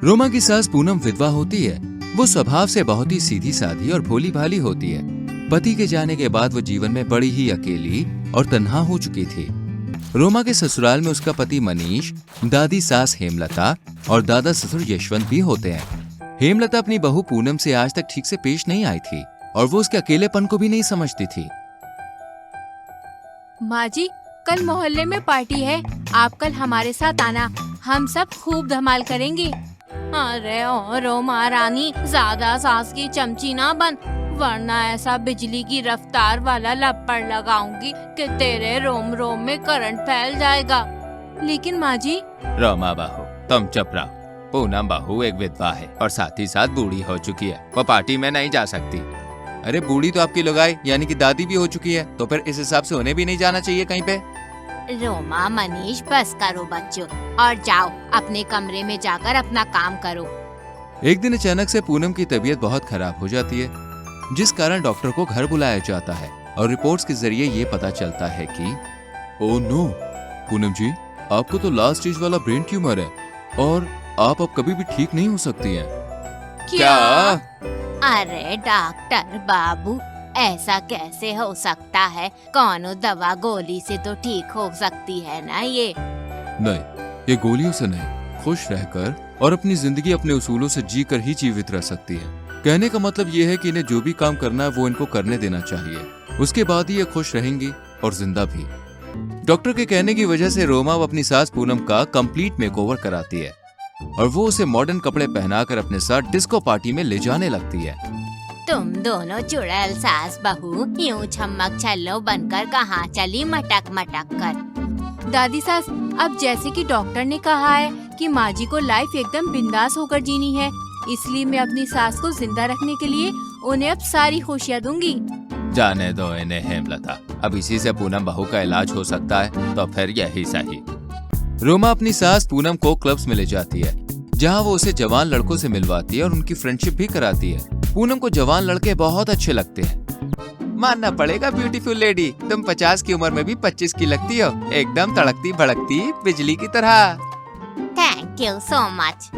रोमा की सास पूनम विधवा होती है। वो स्वभाव से बहुत ही सीधी साधी और भोली भाली होती है। पति के जाने के बाद वो जीवन में बड़ी ही अकेली और तन्हा हो चुकी थी। रोमा के ससुराल में उसका पति मनीष, दादी सास हेमलता और दादा ससुर यशवंत भी होते हैं। हेमलता अपनी बहू पूनम से आज तक ठीक से पेश नहीं आई थी और वो उसके अकेलेपन को भी नहीं समझती थी। माँ जी, कल मोहल्ले में पार्टी है, आप कल हमारे साथ आना, हम सब खूब धमाल करेंगे। अरे ओ रोमा रानी, ज्यादा सास की चमची ना बन, वरना ऐसा बिजली की रफ्तार वाला लपड़ लगाऊंगी कि तेरे रोम रोम में करंट फैल जाएगा। लेकिन माँ जी। रोमा बहू, तुम चुप रहो। पूनम बहू एक विधवा है और साथ ही साथ बूढ़ी हो चुकी है, वो पार्टी में नहीं जा सकती। अरे बूढ़ी तो आपकी लुगाई यानी कि दादी भी हो चुकी है, तो फिर इस हिसाब से उन्हें भी नहीं जाना चाहिए कहीं पे। रोमा मनीष, बस करो बच्चों और जाओ अपने कमरे में जाकर अपना काम करो। एक दिन अचानक से पूनम की तबीयत बहुत खराब हो जाती है, जिस कारण डॉक्टर को घर बुलाया जाता है और रिपोर्ट्स के जरिए ये पता चलता है कि ओह नो पूनम जी, आपको तो लास्ट स्टेज वाला ब्रेन ट्यूमर है और आप अब कभी भी ठीक नहीं हो सकती हैं। क्या? अरे डॉक्टर बाबू, ऐसा कैसे हो सकता है? कौन दवा गोली से तो ठीक हो सकती है ना ये? नहीं, ये गोलियों से नहीं, खुश रहकर और अपनी जिंदगी अपने उसूलों से जीकर ही जीवित रह सकती है। कहने का मतलब ये है कि इन्हें जो भी काम करना है वो इनको करने देना चाहिए, उसके बाद ही ये खुश रहेंगी और जिंदा भी। डॉक्टर के कहने की वजह से रोमा अपनी सास पूनम का कंप्लीट मेकओवर कराती है और वो उसे मॉडर्न कपड़े पहनाकर अपने साथ डिस्को पार्टी में ले जाने लगती है। तुम दोनों चुड़ैल सास बहू यूं छमक छल्लो बनकर कहाँ चली मटक मटक कर? दादी सास, अब जैसे कि डॉक्टर ने कहा है कि माँ जी को लाइफ एकदम बिंदास होकर जीनी है, इसलिए मैं अपनी सास को जिंदा रखने के लिए उन्हें अब सारी खुशियाँ दूंगी। जाने दो इन्हें हेमलता, अब इसी से पूनम बहू का इलाज हो सकता है, तो फिर यही सही। रोमा अपनी सास पूनम को क्लब्स में ले जाती है, जहाँ वो उसे जवान लड़कों से मिलवाती है और उनकी फ्रेंडशिप भी कराती है। पूनम को जवान लड़के बहुत अच्छे लगते हैं। मानना पड़ेगा ब्यूटीफुल लेडी, तुम 50 की उम्र में भी 25 की लगती हो, एकदम तड़कती भड़कती बिजली की तरह। Thank you so much.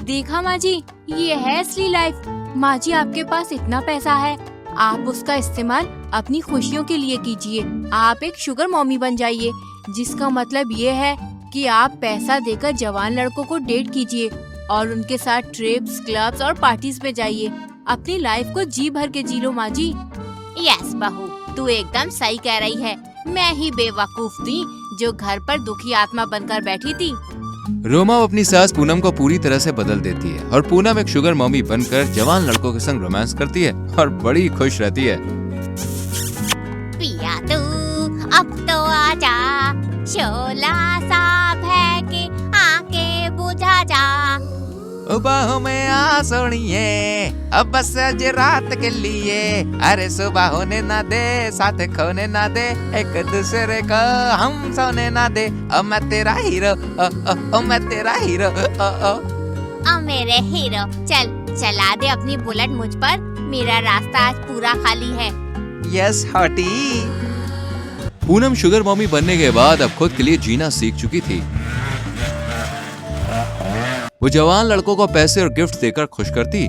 देखा माँ जी, ये है असली लाइफ। माँ जी, आपके पास इतना पैसा है, आप उसका इस्तेमाल अपनी खुशियों के लिए कीजिए। आप एक शुगर मॉमी बन जाइए, जिसका मतलब ये है कि आप पैसा देकर जवान लड़कों को डेट कीजिए और उनके साथ ट्रिप्स, क्लब्स और पार्टीज पे जाइए। अपनी लाइफ को जी भर के जी लो माँ जी। यस बहू, तू एकदम सही कह रही है। मैं ही बेवकूफ थी जो घर पर दुखी आत्मा बनकर बैठी थी। रोमा अपनी सास पूनम को पूरी तरह से बदल देती है और पूनम एक शुगर मॉमी बनकर जवान लड़कों के संग रोमांस करती है और बड़ी खुश रहती है। पिया तू अब तो आजा, शोला साहब है कि आके बुझा जा। बाहों में आ सोनिए, अब बस आज रात के लिए, अरे सुबह होने ना दे, साथ खोने ना दे, एक दूसरे को हम सोने ना दे। ओ मैं तेरा हीरो, ओ मैं तेरा हीरो, ओ मेरे हीरो, चल चला दे अपनी बुलेट मुझ पर, मेरा रास्ता आज पूरा खाली है। Yes hottie. Poonam sugar mommy बनने के बाद अब खुद के लिए जीना सीख चुकी थी। वो जवान लड़कों को पैसे और गिफ्ट देकर खुश करती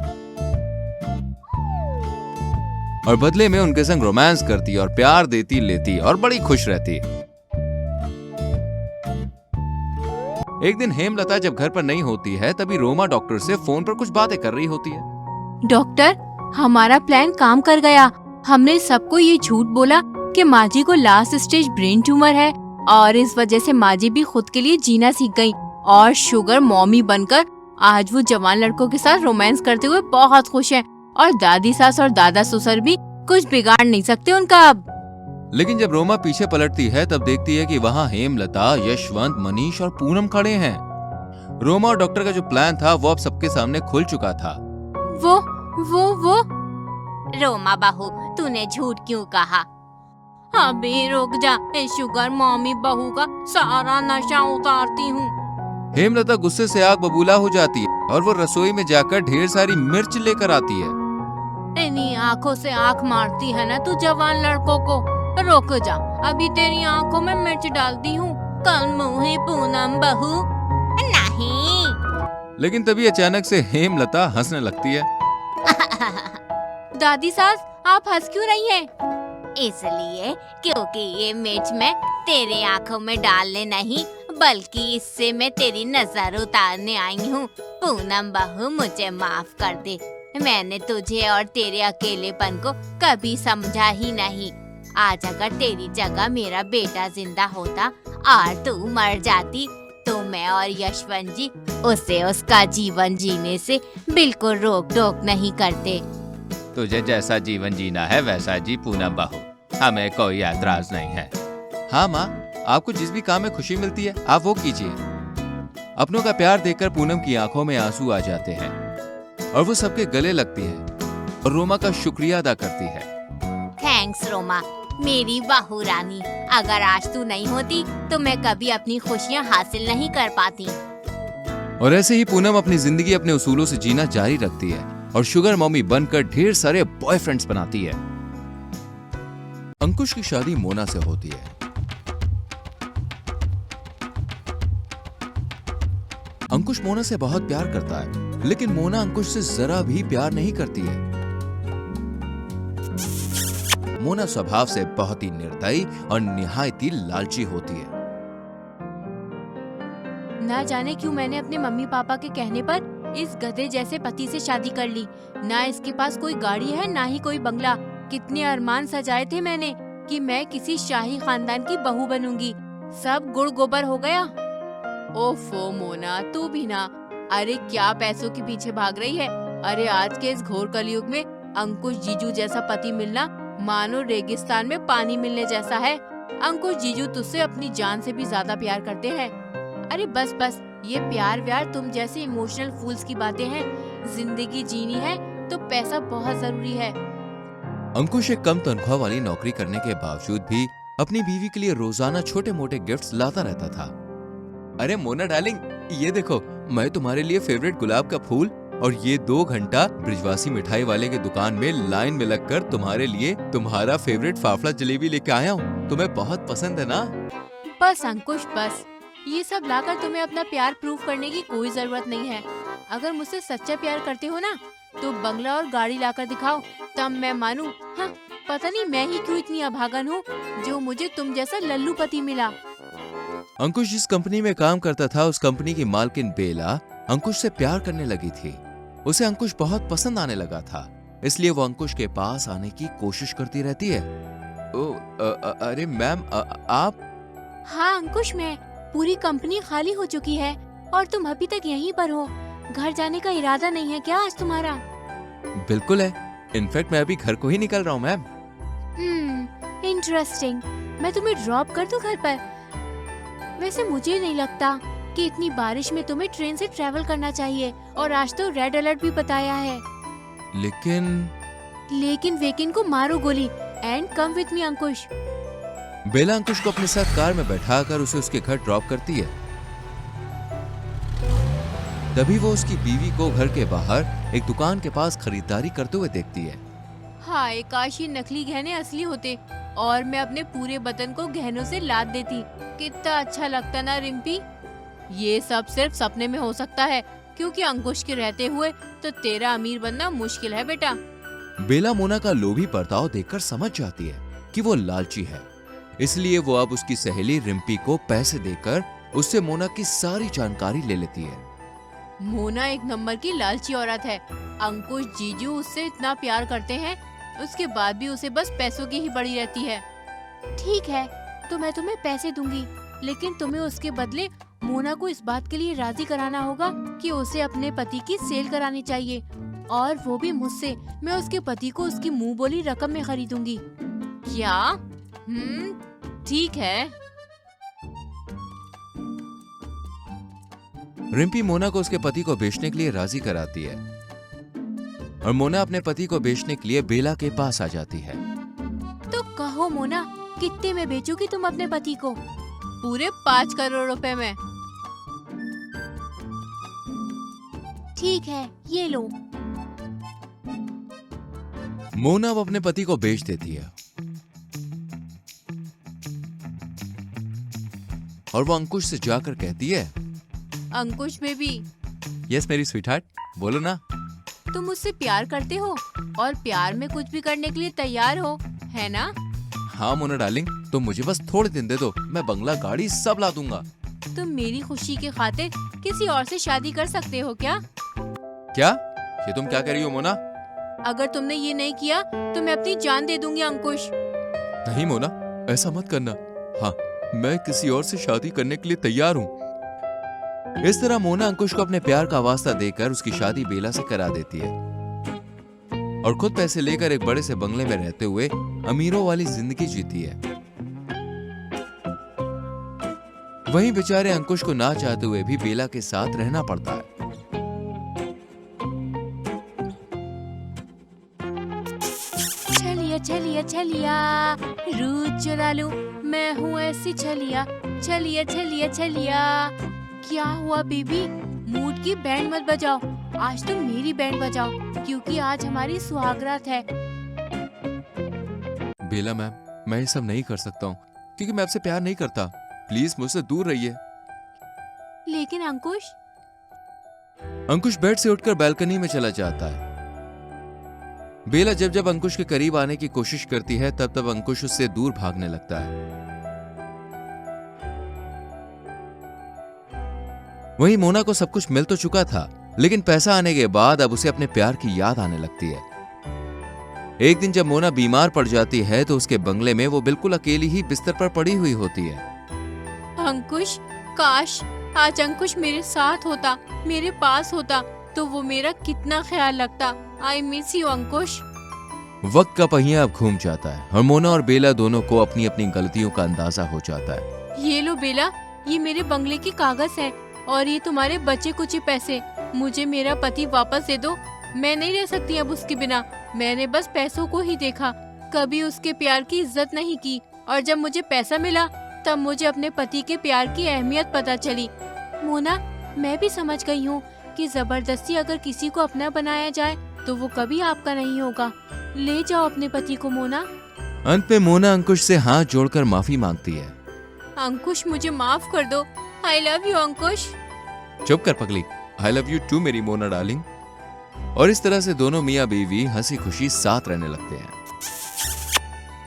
और बदले में उनके संग रोमांस करती और प्यार देती लेती और बड़ी खुश रहती। एक दिन हेमलता जब घर पर नहीं होती है, तभी रोमा डॉक्टर से फोन पर कुछ बातें कर रही होती है। डॉक्टर, हमारा प्लान काम कर गया। हमने सबको ये झूठ बोला कि माँ जी को लास्ट स्टेज ब्रेन ट्यूमर है और इस वजह से माँ जी भी खुद के लिए जीना सीख गयी और शुगर मॉमी बनकर आज वो जवान लड़कों के साथ रोमांस करते हुए बहुत खुश हैं और दादी सास और दादा ससुर भी कुछ बिगाड़ नहीं सकते उनका अब। लेकिन जब रोमा पीछे पलटती है तब देखती है कि वहाँ हेमलता, यशवंत, मनीष और पूनम खड़े हैं। रोमा और डॉक्टर का जो प्लान था वो अब सबके सामने खुल चुका था। वो रोमा बहू, तूने झूठ क्यों कहा? अभी रुक जा, शुगर मॉमी बहू का सारा नशा उतारती हूँ। हेमलता गुस्से से आग बबूला हो जाती है और वो रसोई में जाकर ढेर सारी मिर्च लेकर आती है। इन्हीं आँखों से आँख मारती है ना तू जवान लड़कों को। रुक जा, अभी तेरी आँखों में मिर्च डालती हूँ। कल मुँही पूनम बहू। नहीं, लेकिन तभी अचानक से हेमलता हंसने लगती है। दादी सास, आप हंस क्यों रही हैं? इसलिए क्योंकि ये मिर्च मैं तेरे आँखों में डालने नहीं बल्कि इससे मैं तेरी नजर उतारने आई हूँ। पूनम बहू, मुझे माफ कर दे, मैंने तुझे और तेरे अकेलेपन को कभी समझा ही नहीं। आज अगर तेरी जगह मेरा बेटा जिंदा होता और तू मर जाती तो मैं और यशवंत जी उसे उसका जीवन जीने से बिल्कुल रोक टोक नहीं करते। तुझे जैसा जीवन जीना है वैसा जी पूनम बहू, हमें कोई ऐतराज नहीं है। हाँ माँ, आपको जिस भी काम में खुशी मिलती है आप वो कीजिए। अपनों का प्यार देखकर पूनम की आंखों में आंसू आ जाते हैं और वो सबके गले लगती है और रोमा का शुक्रिया अदा करती है। थैंक्स रोमा, मेरी बहू रानी। अगर आज तू नहीं होती तो मैं कभी अपनी खुशियाँ हासिल नहीं कर पाती। और ऐसे ही पूनम अपनी जिंदगी अपने उसूलों से जीना जारी रखती है और शुगर मम्मी बनकर ढेर सारे बॉयफ्रेंड्स बनाती है। अंकुश की शादी मोना से होती है। अंकुश मोना से बहुत प्यार करता है, लेकिन मोना अंकुश से जरा भी प्यार नहीं करती है। मोना स्वभाव से बहुत ही निर्दयी और निहायत ही लालची होती है। ना जाने क्यों मैंने अपने मम्मी पापा के कहने पर इस गधे जैसे पति से शादी कर ली। ना इसके पास कोई गाड़ी है ना ही कोई बंगला। कितने अरमान सजाए थे मैंने कि मैं किसी शाही खानदान की बहू बनूंगी, सब गुड़ गोबर हो गया। ओफो मोना, तू भी ना। अरे क्या पैसों के पीछे भाग रही है। अरे आज के इस घोर कलयुग में अंकुश जीजू जैसा पति मिलना मानो रेगिस्तान में पानी मिलने जैसा है। अंकुश जीजू तुझसे अपनी जान से भी ज्यादा प्यार करते हैं। अरे बस बस, ये प्यार व्यार तुम जैसे इमोशनल फूल्स की बातें हैं। जिंदगी जीनी है तो पैसा बहुत जरूरी है। अंकुश एक कम तनख्वाह वाली नौकरी करने के बावजूद भी अपनी बीवी के लिए रोजाना छोटे मोटे गिफ्ट्स लाता रहता था। अरे मोना डार्लिंग, ये देखो, मैं तुम्हारे लिए फेवरेट गुलाब का फूल और ये 2 घंटा ब्रिजवासी मिठाई वाले के दुकान में लाइन में लगकर तुम्हारे लिए तुम्हारा फेवरेट फाफड़ा जलेबी लेके आया हूँ। तुम्हें बहुत पसंद है ना? बस अंकुश बस, ये सब लाकर तुम्हें अपना प्यार प्रूव करने की कोई जरूरत नहीं है। अगर मुझसे सच्चा प्यार करते हो ना तो बंगला और गाड़ी लाकर दिखाओ, तब मैं मानूं। हाँ, पता नहीं मैं ही क्यों इतनी अभागन हूँ जो मुझे तुम जैसा लल्लू पति मिला। अंकुश जिस कंपनी में काम करता था उस कंपनी की मालकिन बेला अंकुश से प्यार करने लगी थी। उसे अंकुश बहुत पसंद आने लगा था, इसलिए वो अंकुश के पास आने की कोशिश करती रहती है। अरे मैम, आप? हाँ अंकुश, मैं। पूरी कंपनी खाली हो चुकी है और तुम अभी तक यहीं पर हो। घर जाने का इरादा नहीं है क्या आज तुम्हारा? बिल्कुल है, इनफैक्ट मैं अभी घर को ही निकल रहा हूँ मैम। इंटरेस्टिंग। मैं तुम्हें ड्रॉप कर दूं घर पर? वैसे मुझे नहीं लगता कि इतनी बारिश में तुम्हें ट्रेन से ट्रैवल करना चाहिए, और आज तो रेड अलर्ट भी बताया है। लेकिन वेकिन को मारो गोली एंड कम विथ मी अंकुश। बेला अंकुश को अपने साथ कार में बैठाकर उसे उसके घर ड्रॉप करती है। तभी वो उसकी बीवी को घर के बाहर एक दुकान के पास खरीदारी करते हुए देखती है। हाय, काश ये नकली गहने असली होते और मैं अपने पूरे बदन को गहनों से लाद देती। कितना अच्छा लगता ना रिम्पी। ये सब सिर्फ सपने में हो सकता है, क्योंकि अंकुश के रहते हुए तो तेरा अमीर बनना मुश्किल है बेटा। बेला मोना का लोभी बर्ताव देखकर समझ जाती है कि वो लालची है, इसलिए वो अब उसकी सहेली रिम्पी को पैसे देकर उससे मोना की सारी जानकारी ले लेती है। मोना एक नंबर की लालची औरत है। अंकुश जीजू उससे इतना प्यार करते हैं, उसके बाद भी उसे बस पैसों की ही पड़ी रहती है। ठीक है, तो मैं तुम्हें पैसे दूंगी, लेकिन तुम्हें उसके बदले मोना को इस बात के लिए राजी कराना होगा कि उसे अपने पति की सेल करानी चाहिए, और वो भी मुझसे। मैं उसके पति को उसकी मुंह बोली रकम में खरीदूंगी। क्या? ठीक है। रिम्पी मोना को उसके पति को बेचने के लिए राजी कराती है और मोना अपने पति को बेचने के लिए बेला के पास आ जाती है। तो कहो मोना, कितने में बेचोगी तुम अपने पति को? पूरे 5 करोड़ रुपए में। ठीक है, ये लो। मोना अब अपने पति को बेच देती है और वो अंकुश से जाकर कहती है, अंकुश बेबी, यस मेरी स्वीटहार्ट, बोलो ना। तुम मुझसे प्यार करते हो और प्यार में कुछ भी करने के लिए तैयार हो, है ना? हाँ मोना डार्लिंग, तुम मुझे बस थोड़े दिन दे दो, मैं बंगला गाड़ी सब ला दूंगा। तुम मेरी खुशी की खातिर किसी और से शादी कर सकते हो क्या? क्या? ये तुम क्या कह रही हो मोना? अगर तुमने ये नहीं किया तो मैं अपनी जान दे दूंगी अंकुश। नहीं मोना, ऐसा मत करना। हाँ, मैं किसी और से शादी करने के लिए तैयार हूँ। इस तरह मोना अंकुश को अपने प्यार का वास्ता देकर उसकी शादी बेला से करा देती है और खुद पैसे लेकर एक बड़े से बंगले में रहते हुए अमीरों वाली जिंदगी जीती है। वहीं बेचारे अंकुश को ना चाहते हुए भी बेला के साथ रहना पड़ता है। छलिया छलिया छलिया, रूह चुरा लूं, मैं हूँ ऐसी छलिया, छलिया छलिया छलिया। क्या हुआ बेबी? मूड की बैंड मत बजाओ, आज तुम मेरी बैंड बजाओ क्योंकि आज हमारी सुहागरात है। बेला मैम, मैं ये सब नहीं कर सकता हूँ क्योंकि मैं आपसे प्यार नहीं करता। प्लीज मुझसे दूर रहिए। लेकिन अंकुश। अंकुश बेड से उठकर बालकनी में चला जाता है। बेला जब जब अंकुश के करीब आने की कोशिश करती है तब तब अंकुश उससे दूर भागने लगता है। वहीं मोना को सब कुछ मिल तो चुका था, लेकिन पैसा आने के बाद अब उसे अपने प्यार की याद आने लगती है। एक दिन जब मोना बीमार पड़ जाती है तो उसके बंगले में वो बिल्कुल अकेली ही बिस्तर पर पड़ी हुई होती है। अंकुश, काश आज अंकुश मेरे साथ होता, मेरे पास होता तो वो मेरा कितना ख्याल रखता। आई मिस यू अंकुश। वक्त का पहिया अब घूम जाता है और मोना और बेला दोनों को अपनी अपनी गलतियों का अंदाजा हो जाता है। ये लो बेला, ये मेरे बंगले के कागज है और ये तुम्हारे बचे कुछ पैसे। मुझे मेरा पति वापस दे दो, मैं नहीं रह सकती अब उसके बिना। मैंने बस पैसों को ही देखा, कभी उसके प्यार की इज्जत नहीं की और जब मुझे पैसा मिला तब मुझे अपने पति के प्यार की अहमियत पता चली। मोना, मैं भी समझ गई हूँ कि जबरदस्ती अगर किसी को अपना बनाया जाए तो वो कभी आपका नहीं होगा। ले जाओ अपने पति को मोना। अंत में मोना अंकुश से हाथ जोड़कर माफी मांगती है। अंकुश, मुझे माफ कर दो। आई लव यू अंकुश। चुप कर पगली, आई लव यू टू मेरी मोना डार्लिंग। और इस तरह से दोनों मियाँ बीवी हंसी खुशी साथ रहने लगते हैं।